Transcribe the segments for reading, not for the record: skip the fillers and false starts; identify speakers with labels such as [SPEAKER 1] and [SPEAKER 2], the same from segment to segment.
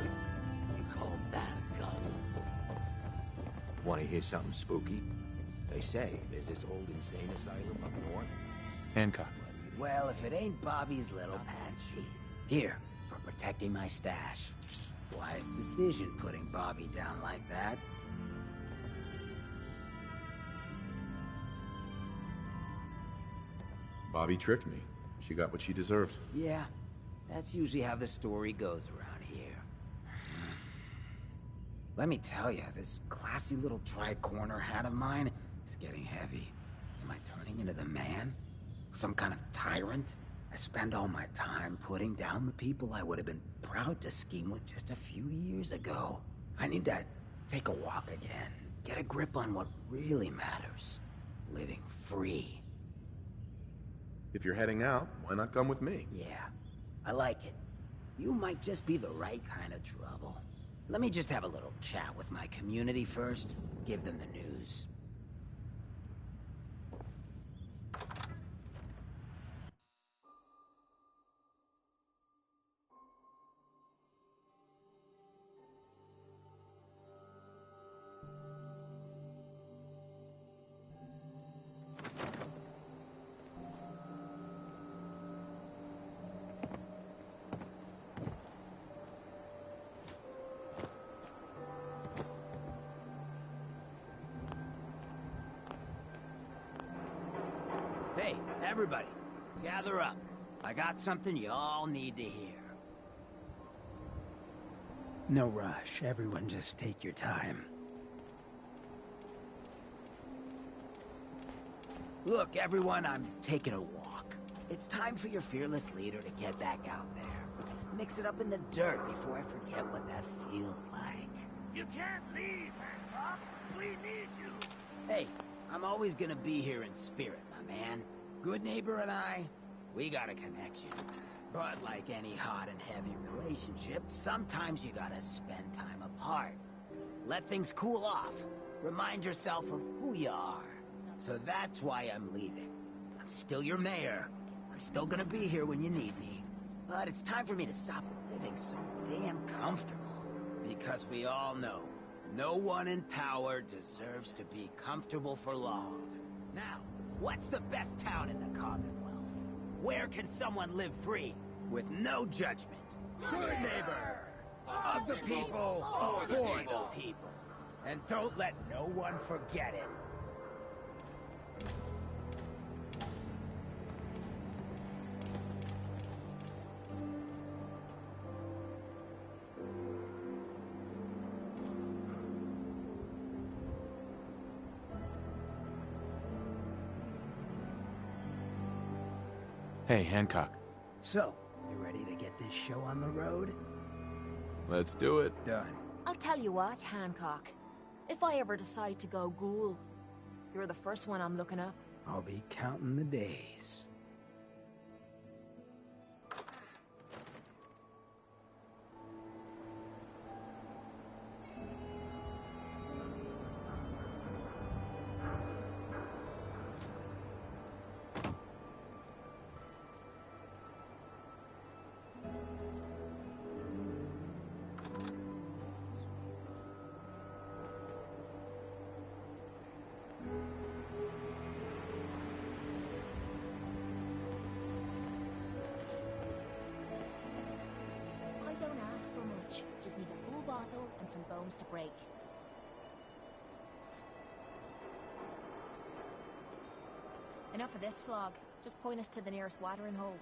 [SPEAKER 1] You call that a gun?
[SPEAKER 2] Want to hear something spooky? They say there's this old insane asylum up north.
[SPEAKER 3] Hancock.
[SPEAKER 4] Well, if it ain't Bobby's little patsy. Here, for protecting my stash. Wise decision putting Bobby down like that.
[SPEAKER 3] Bobby tricked me. She got what she deserved.
[SPEAKER 4] Yeah, that's usually how the story goes around here. Let me tell you, this classy little tri-corner hat of mine is getting heavy. Am I turning into the man? Some kind of tyrant? I spend all my time putting down the people I would have been proud to scheme with just a few years ago. I need to take a walk again, get a grip on what really matters. Living free.
[SPEAKER 3] If you're heading out, why not come with me?
[SPEAKER 4] Yeah, I like it. You might just be the right kind of trouble. Let me just have a little chat with my community first, give them the news. Hey, everybody, gather up. I got something you all need to hear. No rush, everyone just take your time. Look, everyone, I'm taking a walk. It's time for your fearless leader to get back out there. Mix it up in the dirt before I forget what that feels like.
[SPEAKER 5] You can't leave, Hancock. We need you.
[SPEAKER 4] Hey, I'm always gonna be here in spirit, my man. Good neighbor and I, we got a connection. But like any hot and heavy relationship, sometimes you gotta spend time apart. Let things cool off. Remind yourself of who you are. So that's why I'm leaving. I'm still your mayor. I'm still gonna be here when you need me. But it's time for me to stop living so damn comfortable. Because we all know, no one in power deserves to be comfortable for long. Now, what's the best town in the Commonwealth? Where can someone live free, with no judgment? Good neighbor! Of the people, for the people. And don't let no one forget it.
[SPEAKER 3] Hey, Hancock.
[SPEAKER 4] So, you ready to get this show on the road?
[SPEAKER 3] Let's do it.
[SPEAKER 4] Done.
[SPEAKER 6] I'll tell you what, Hancock. If I ever decide to go ghoul, you're the first one I'm looking up.
[SPEAKER 4] I'll be counting the days.
[SPEAKER 6] I don't ask for much. Just need a full bottle and some bones to break. Enough of this slog. Just point us to the nearest watering hole.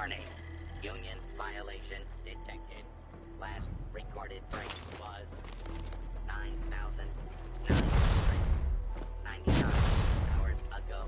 [SPEAKER 7] Warning. Union violation detected. Last recorded break was 9,999 hours ago.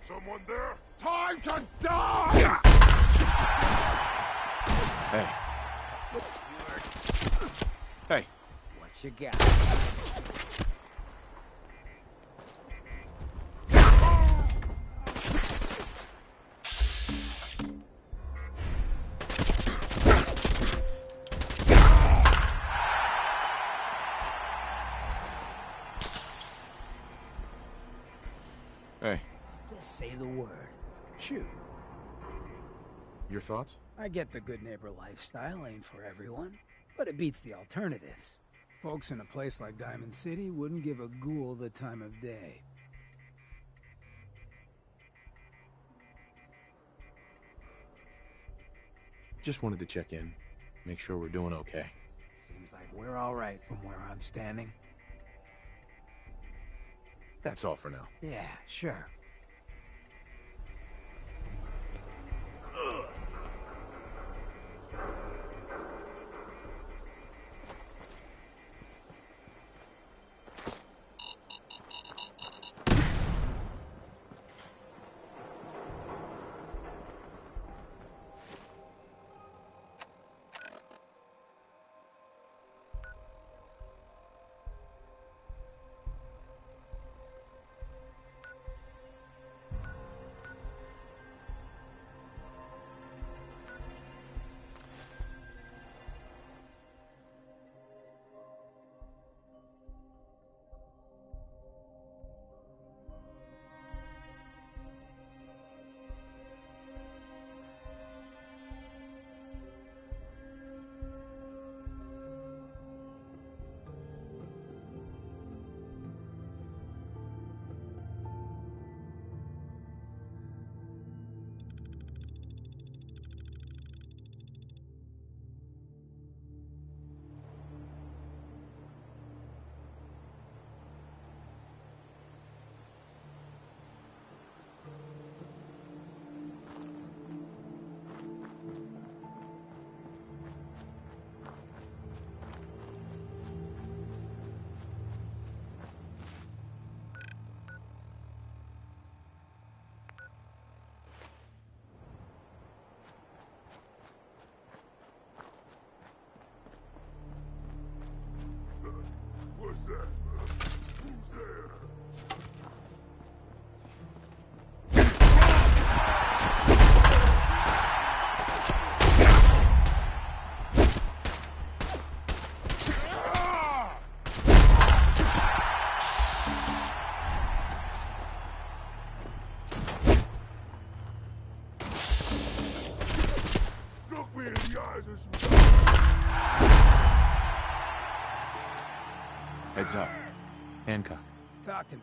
[SPEAKER 5] Someone there? Time to die!
[SPEAKER 3] Hey. Hey.
[SPEAKER 4] What you got?
[SPEAKER 3] Hey.
[SPEAKER 4] Just say the word. Shoot.
[SPEAKER 3] Your thoughts?
[SPEAKER 4] I get the good neighbor lifestyle ain't for everyone, but it beats the alternatives. Folks in a place like Diamond City wouldn't give a ghoul the time of day.
[SPEAKER 3] Just wanted to check in. Make sure we're doing okay.
[SPEAKER 4] Seems like we're all right from where I'm standing.
[SPEAKER 3] That's all for now.
[SPEAKER 4] Yeah, sure.
[SPEAKER 5] What's that? Who's there? Look me in the eyes as you die.
[SPEAKER 3] Heads up. Hancock.
[SPEAKER 4] Talk to me.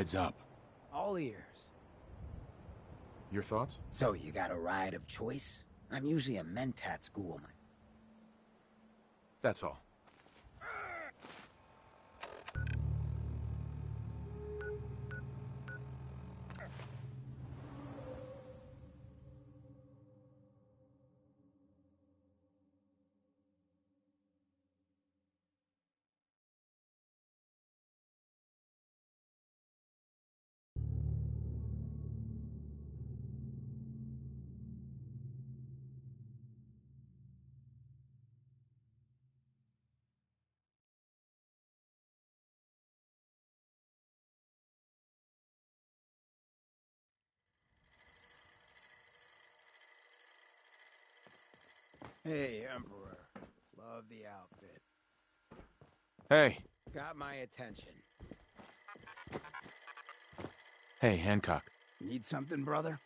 [SPEAKER 8] Heads up.
[SPEAKER 4] All ears.
[SPEAKER 3] Your thoughts?
[SPEAKER 4] So you got a ride of choice? I'm usually a mentat schoolman.
[SPEAKER 3] That's all.
[SPEAKER 4] Hey, Emperor. Love the outfit.
[SPEAKER 8] Hey.
[SPEAKER 4] Got my attention.
[SPEAKER 8] Hey, Hancock.
[SPEAKER 4] Need something, brother?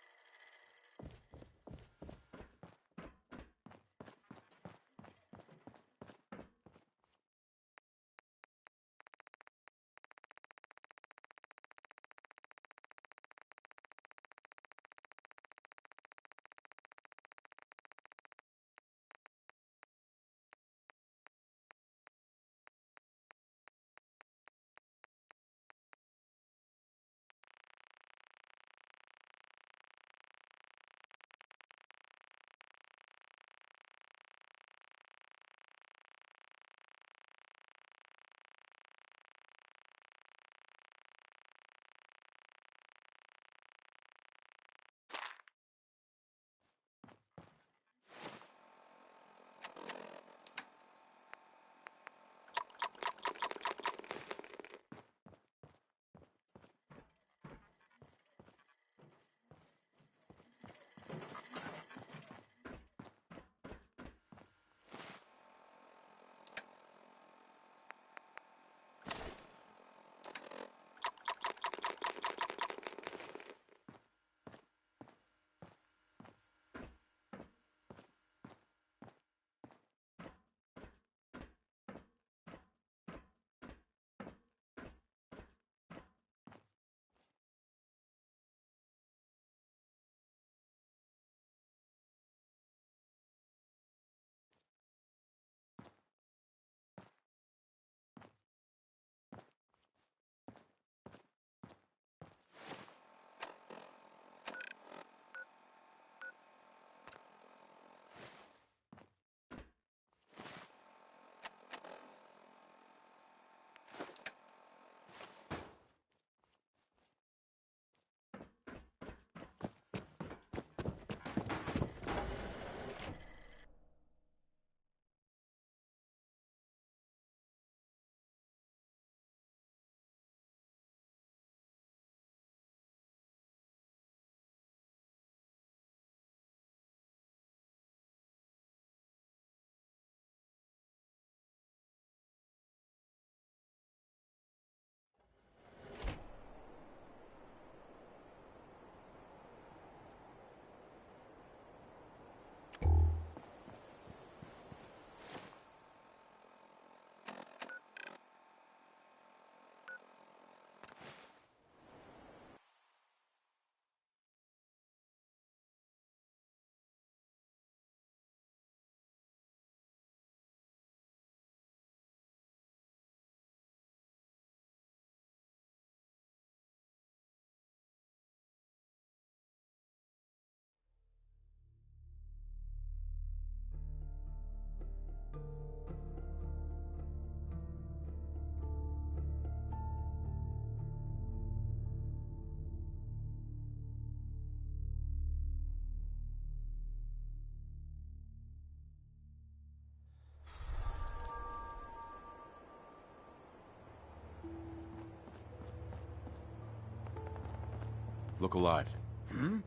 [SPEAKER 8] Look alive.
[SPEAKER 4] Hmm?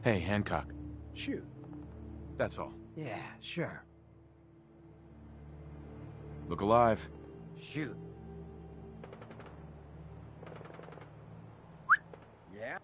[SPEAKER 8] Hey, Hancock.
[SPEAKER 4] Shoot.
[SPEAKER 3] That's all.
[SPEAKER 4] Yeah, sure.
[SPEAKER 8] Look alive.
[SPEAKER 4] Shoot. Yeah?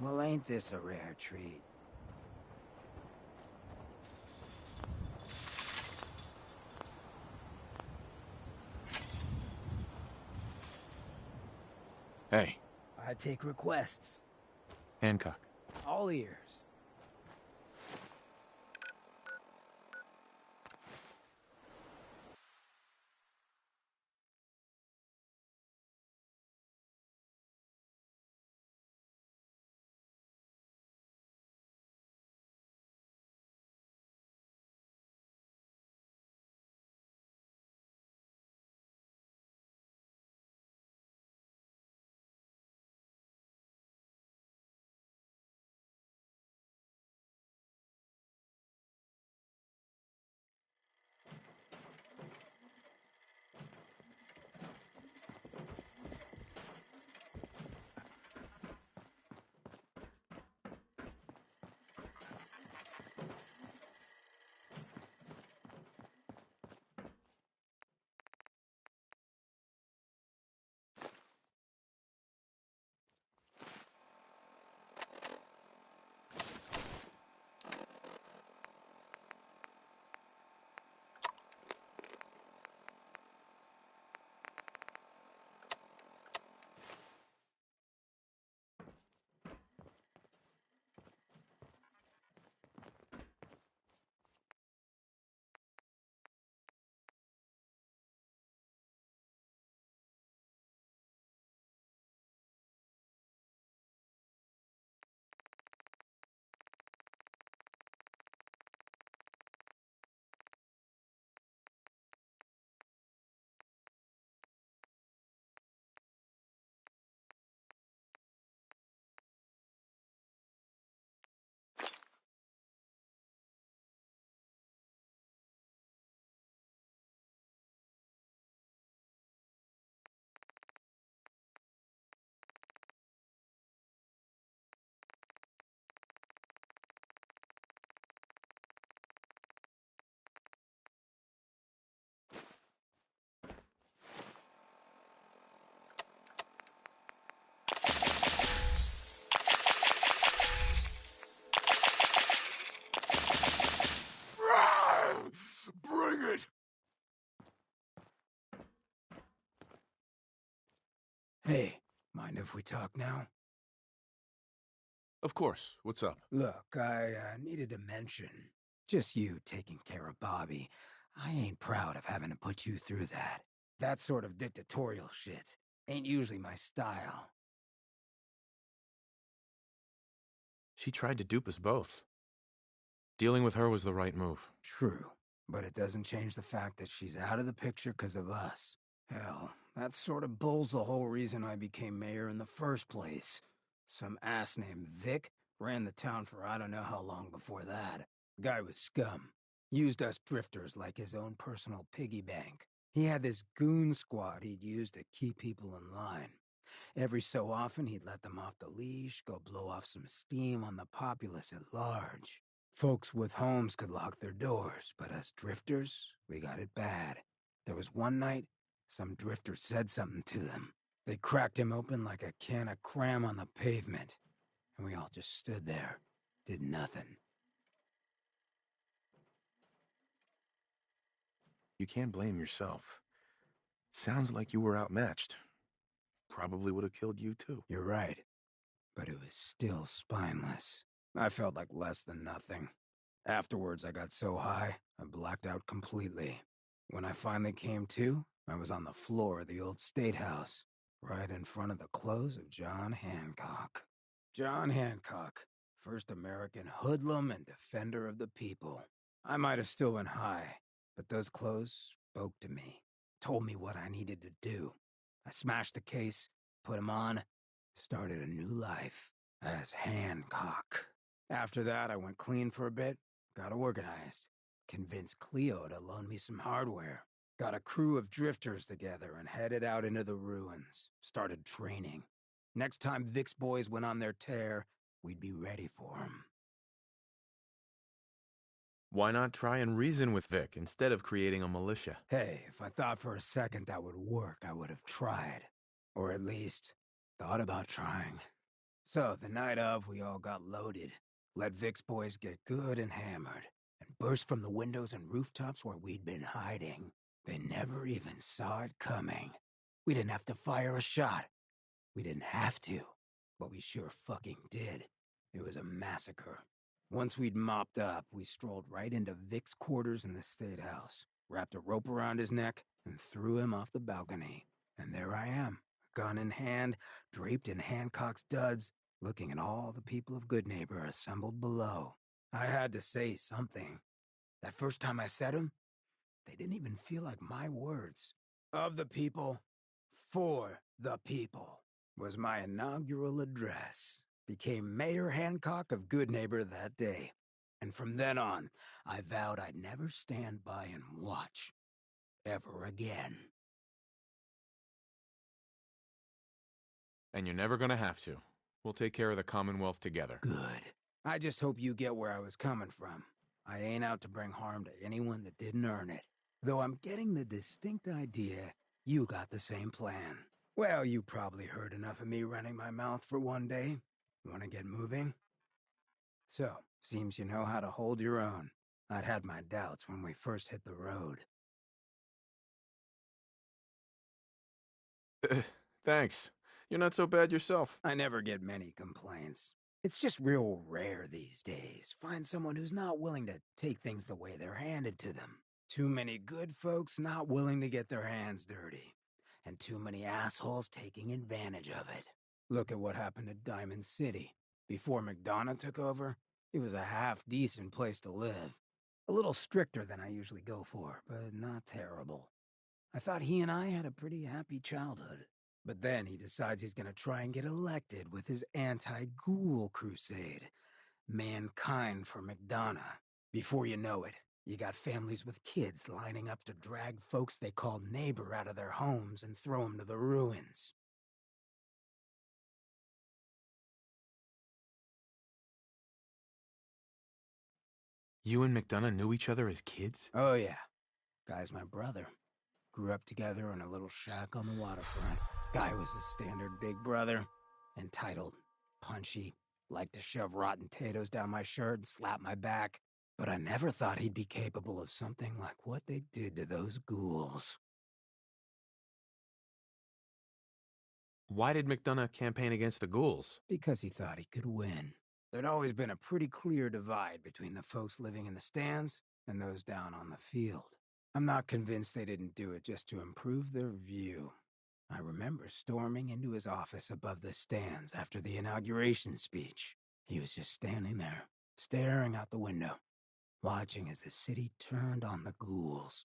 [SPEAKER 4] Well, ain't this a rare treat?
[SPEAKER 8] Hey,
[SPEAKER 4] I take requests.
[SPEAKER 8] Hancock.
[SPEAKER 4] All ears.
[SPEAKER 2] Bring it!
[SPEAKER 4] Hey, mind if we talk now?
[SPEAKER 8] Of course. What's up?
[SPEAKER 4] Look, I needed to mention. Just you taking care of Bobby. I ain't proud of having to put you through that. That sort of dictatorial shit ain't usually my style.
[SPEAKER 8] She tried to dupe us both. Dealing with her was the right move.
[SPEAKER 4] True, but it doesn't change the fact that she's out of the picture because of us. Hell, that sort of bull's the whole reason I became mayor in the first place. Some ass named Vic ran the town for I don't know how long before that. Guy was scum. Used us drifters like his own personal piggy bank. He had this goon squad he'd use to keep people in line. Every so often, he'd let them off the leash, go blow off some steam on the populace at large. Folks with homes could lock their doors, but us drifters, we got it bad. There was one night, some drifter said something to them. They cracked him open like a can of cram on the pavement, and we all just stood there, did nothing.
[SPEAKER 3] You can't blame yourself. Sounds like you were outmatched. Probably would have killed you too.
[SPEAKER 4] You're right, but it was still spineless. I felt like less than nothing. Afterwards, I got so high, I blacked out completely. When I finally came to, I was on the floor of the old state house, right in front of the clothes of John Hancock. John Hancock, first American hoodlum and defender of the people. I might have still been high, but those clothes spoke to me, told me what I needed to do. I smashed the case, put him on, started a new life as Hancock. After that, I went clean for a bit, got organized, convinced Cleo to loan me some hardware, got a crew of drifters together and headed out into the ruins, started training. Next time Vic's boys went on their tear, we'd be ready for 'em.
[SPEAKER 8] Why not try and reason with Vic instead of creating a militia?
[SPEAKER 4] Hey, if I thought for a second that would work, I would have tried. Or at least, thought about trying. So, the night of, we all got loaded, let Vic's boys get good and hammered, and burst from the windows and rooftops where we'd been hiding. They never even saw it coming. We didn't have to fire a shot. We didn't have to, but we sure fucking did. It was a massacre. Once we'd mopped up, we strolled right into Vic's quarters in the State House, wrapped a rope around his neck, and threw him off the balcony. And there I am, gun in hand, draped in Hancock's duds, looking at all the people of Goodneighbor assembled below. I had to say something. That first time I said them, they didn't even feel like my words. Of the people, for the people, was my inaugural address. Became Mayor Hancock of Goodneighbor that day. And from then on, I vowed I'd never stand by and watch. Ever again.
[SPEAKER 8] And you're never gonna have to. We'll take care of the Commonwealth together.
[SPEAKER 4] Good. I just hope you get where I was coming from. I ain't out to bring harm to anyone that didn't earn it. Though I'm getting the distinct idea you got the same plan. Well, you probably heard enough of me running my mouth for one day. Want to get moving? So, seems you know how to hold your own. I'd had my doubts when we first hit the road.
[SPEAKER 8] Thanks. You're not so bad yourself.
[SPEAKER 4] I never get many complaints. It's just real rare these days. Find someone who's not willing to take things the way they're handed to them. Too many good folks not willing to get their hands dirty. And too many assholes taking advantage of it. Look at what happened to Diamond City. Before McDonough took over, it was a half-decent place to live. A little stricter than I usually go for, but not terrible. I thought he and I had a pretty happy childhood. But then he decides he's gonna try and get elected with his anti-ghoul crusade. Mankind for McDonough. Before you know it, you got families with kids lining up to drag folks they call neighbor out of their homes and throw them to the ruins.
[SPEAKER 8] You and McDonough knew each other as kids?
[SPEAKER 4] Oh yeah. Guy's my brother. Grew up together in a little shack on the waterfront. Guy was the standard big brother. Entitled, punchy, liked to shove rotten potatoes down my shirt and slap my back. But I never thought he'd be capable of something like what they did to those ghouls.
[SPEAKER 8] Why did McDonough campaign against the ghouls?
[SPEAKER 4] Because he thought he could win. There'd always been a pretty clear divide between the folks living in the stands and those down on the field. I'm not convinced they didn't do it just to improve their view. I remember storming into his office above the stands after the inauguration speech. He was just standing there, staring out the window, watching as the city turned on the ghouls.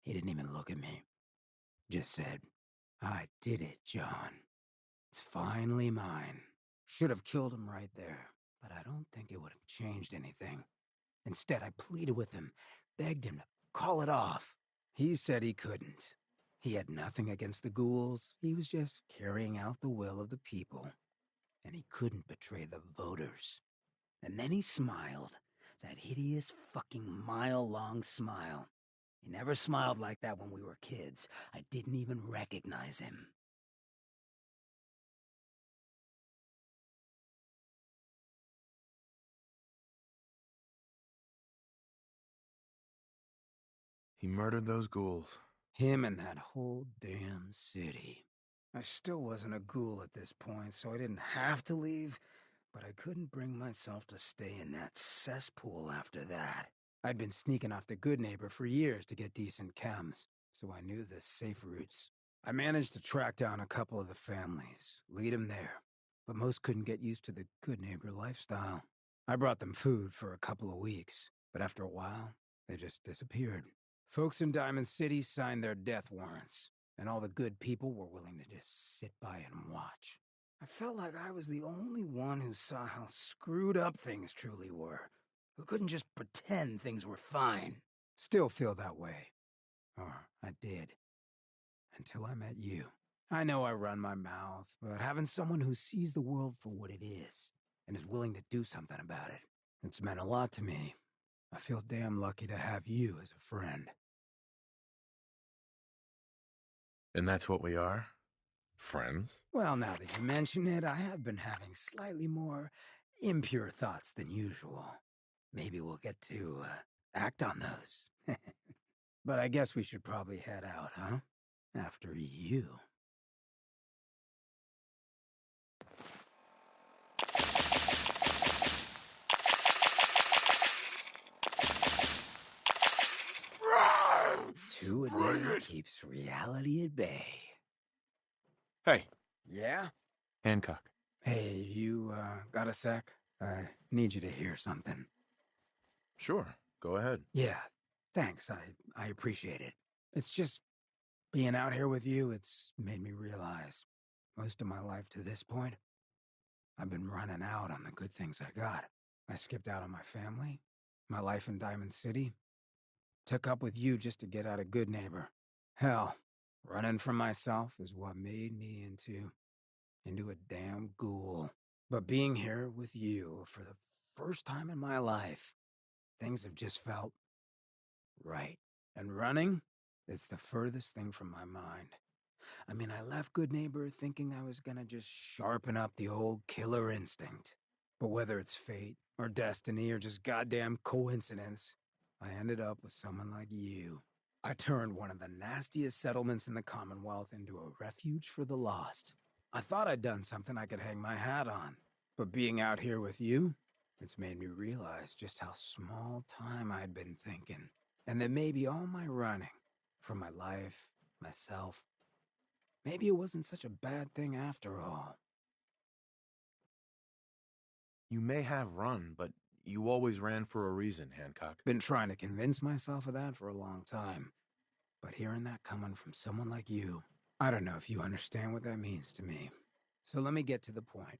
[SPEAKER 4] He didn't even look at me. Just said, "I did it, John. It's finally mine." Should have killed him right there, but I don't think it would have changed anything. Instead, I pleaded with him, begged him to call it off. He said he couldn't. He had nothing against the ghouls. He was just carrying out the will of the people. And he couldn't betray the voters. And then he smiled. That hideous fucking mile-long smile. He never smiled like that when we were kids. I didn't even recognize him.
[SPEAKER 3] He murdered those ghouls.
[SPEAKER 4] Him and that whole damn city. I still wasn't a ghoul at this point, so I didn't have to leave, but I couldn't bring myself to stay in that cesspool after that. I'd been sneaking off to Goodneighbor for years to get decent chems, so I knew the safe routes. I managed to track down a couple of the families, lead them there, but most couldn't get used to the Goodneighbor lifestyle. I brought them food for a couple of weeks, but after a while, they just disappeared. Folks in Diamond City signed their death warrants, and all the good people were willing to just sit by and watch. I felt like I was the only one who saw how screwed up things truly were, who couldn't just pretend things were fine. Still feel that way. Or I did. Until I met you. I know I run my mouth, but having someone who sees the world for what it is, and is willing to do something about it, it's meant a lot to me. I feel damn lucky to have you as a friend.
[SPEAKER 3] And that's what we are? Friends?
[SPEAKER 4] Well, now that you mention it, I have been having slightly more impure thoughts than usual. Maybe we'll get to act on those. But I guess we should probably head out, huh? After you. Two a day keeps reality at bay.
[SPEAKER 8] Hey,
[SPEAKER 4] Yeah?
[SPEAKER 8] Hancock.
[SPEAKER 4] Hey, you, got a sec? I need you to hear something.
[SPEAKER 3] Sure, go ahead.
[SPEAKER 4] Yeah, thanks. I appreciate it. It's just being out here with you, it's made me realize most of my life to this point, I've been running out on the good things I got. I skipped out on my family, my life in Diamond City, took up with you just to get out of Good Neighbor. Hell, running from myself is what made me into a damn ghoul. But being here with you for the first time in my life, things have just felt right. And running is the furthest thing from my mind. I mean, I left Good Neighbor thinking I was gonna just sharpen up the old killer instinct. But whether it's fate, or destiny, or just goddamn coincidence, I ended up with someone like you. I turned one of the nastiest settlements in the Commonwealth into a refuge for the lost. I thought I'd done something I could hang my hat on. But being out here with you, it's made me realize just how small time I'd been thinking. And that maybe all my running, from my life, myself, maybe it wasn't such a bad thing after all.
[SPEAKER 3] You may have run, but you always ran for a reason, Hancock.
[SPEAKER 4] Been trying to convince myself of that for a long time. But hearing that coming from someone like you, I don't know if you understand what that means to me. So let me get to the point.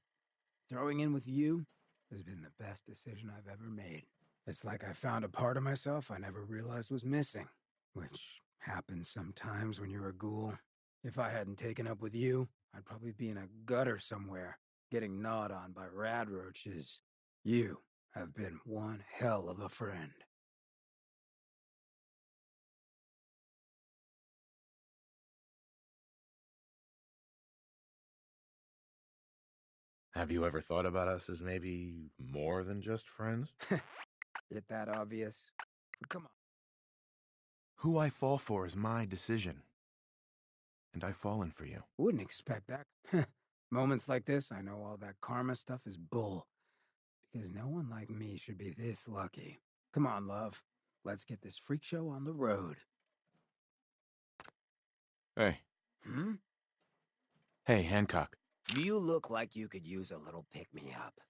[SPEAKER 4] Throwing in with you has been the best decision I've ever made. It's like I found a part of myself I never realized was missing, which happens sometimes when you're a ghoul. If I hadn't taken up with you, I'd probably be in a gutter somewhere, getting gnawed on by rad roaches. You have been one hell of a friend.
[SPEAKER 3] Have you ever thought about us as maybe more than just friends?
[SPEAKER 4] Is that obvious? Come on.
[SPEAKER 3] Who I fall for is my decision. And I've fallen for you.
[SPEAKER 4] Wouldn't expect that. Moments like this, I know all that karma stuff is bull. Because no one like me should be this lucky. Come on, love. Let's get this freak show on the road.
[SPEAKER 8] Hey.
[SPEAKER 4] Hmm?
[SPEAKER 8] Hey, Hancock.
[SPEAKER 4] You look like you could use a little pick-me-up.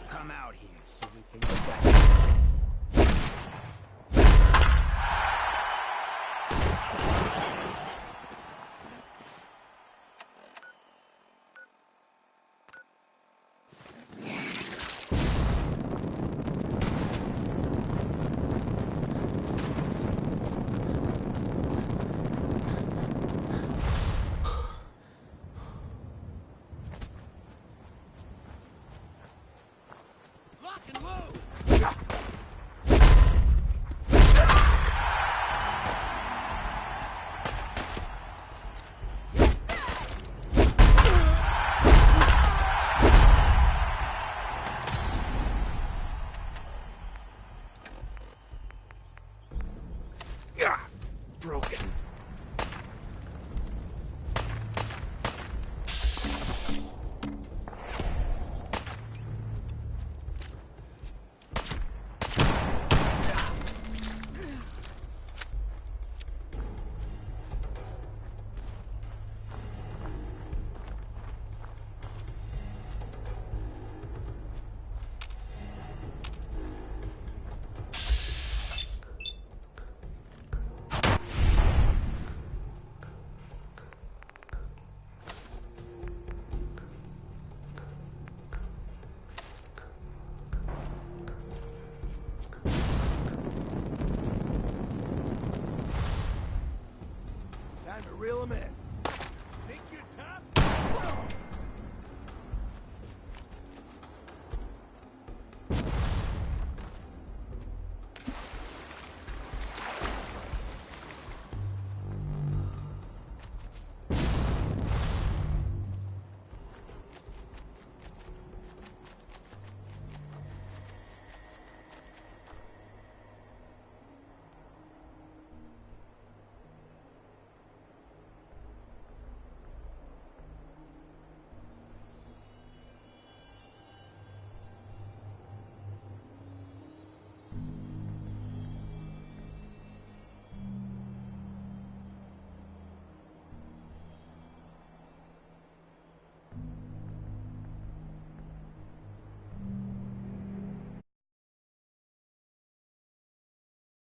[SPEAKER 4] Come out here so we can get back.
[SPEAKER 5] Lock and load!
[SPEAKER 3] Broken.